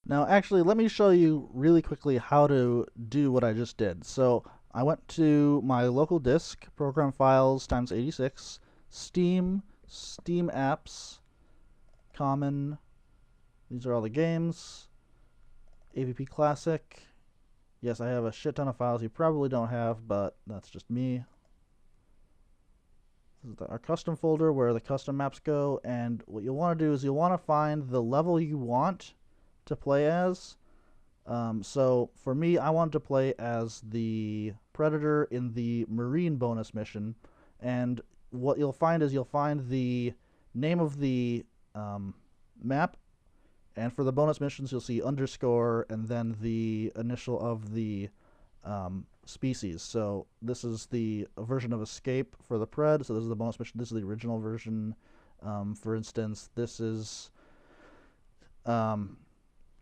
Now, actually, let me show you really quickly how to do what I just did. So I went to my local disk, program files times 86, Steam, Steam apps, common. These are all the games. AVP Classic. Yes, I have a shit ton of files you probably don't have, but that's just me. This is our custom folder where the custom maps go, and what you'll want to do is you'll want to find the level you want to play as. So for me, I wanted to play as the Predator in the Marine bonus mission, and what you'll find is you'll find the name of the map, and for the bonus missions, you'll see underscore and then the initial of the species. So this is the version of Escape for the Pred. So this is the bonus mission. This is the original version. For instance, this is um,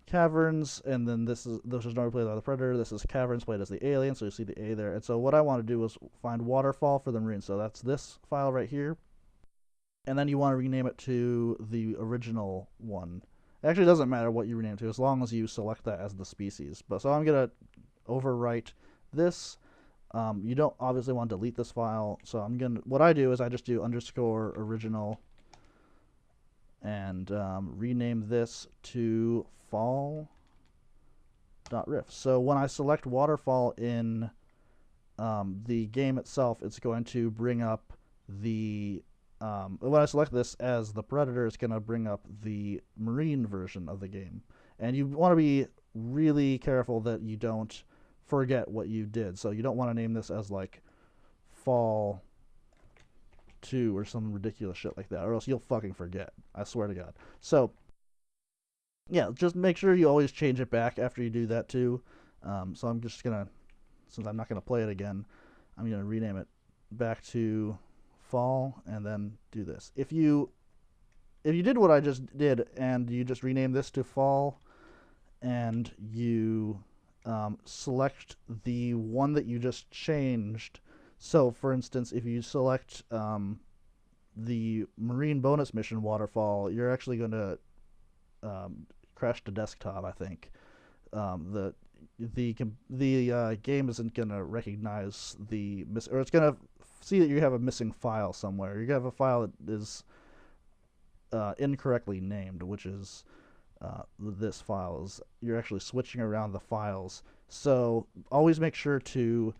Caverns, and then this is normally played by the Predator. This is Caverns played as the Alien, so you see the A there. And so what I want to do is find Waterfall for the Marine. So that's this file right here, and then you want to rename it to the original one. It actually doesn't matter what you rename it to, as long as you select that as the species. But so I'm gonna overwrite this. You don't obviously want to delete this file, so what I do is I just do underscore original and rename this to fall.riff. So when I select waterfall in the game itself, it's going to bring up the when I select this as the Predator, it's going to bring up the Marine version of the game. And you want to be really careful that you don't forget what you did. So you don't want to name this as like Fall 2 or some ridiculous shit like that, or else you'll fucking forget. I swear to God. So yeah, just make sure you always change it back after you do that too. So I'm just gonna, since I'm not gonna play it again, I'm gonna rename it back to Fall and then do this. If you did what I just did and you just rename this to Fall and you select the one that you just changed. So, for instance, if you select the Marine bonus mission Waterfall, you're actually going to crash to desktop. I think the game isn't going to recognize or it's going to see that you have a missing file somewhere. You're going to have a file that is incorrectly named, which is this file. You're actually switching around the files. So always make sure to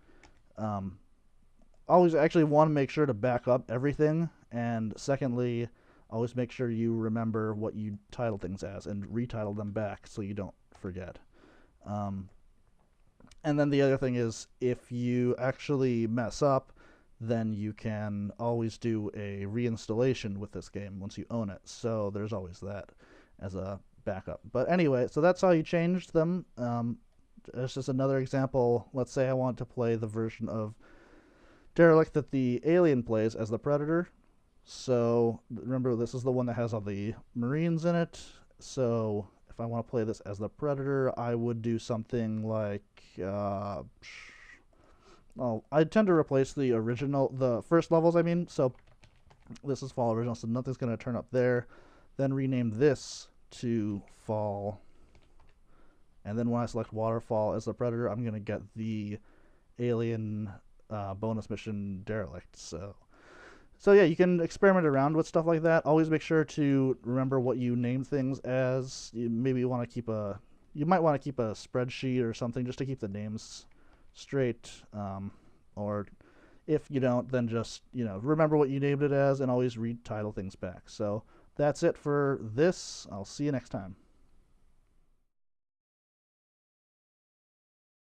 always actually want to make sure to back up everything, and secondly, always make sure you remember what you title things as and retitle them back so you don't forget. And then the other thing is, if you actually mess up, then you can always do a reinstallation with this game once you own it. So there's always that as a backup. But anyway, so that's how you changed them. It's just another example. Let's say I want to play the version of Derelict that the Alien plays as the Predator. So remember, this is the one that has all the Marines in it. So if I want to play this as the Predator, I would do something like I tend to replace the first levels, I mean. So this is Fall Original, so nothing's going to turn up there. Then rename this to Fall. And then when I select Waterfall as the Predator, I'm going to get the Alien bonus mission Derelict. So yeah, you can experiment around with stuff like that. Always make sure to remember what you name things as. You might want to keep a spreadsheet or something just to keep the names straight. Or if you don't, then just remember what you named it as and always retitle things back. So that's it for this. I'll see you next time.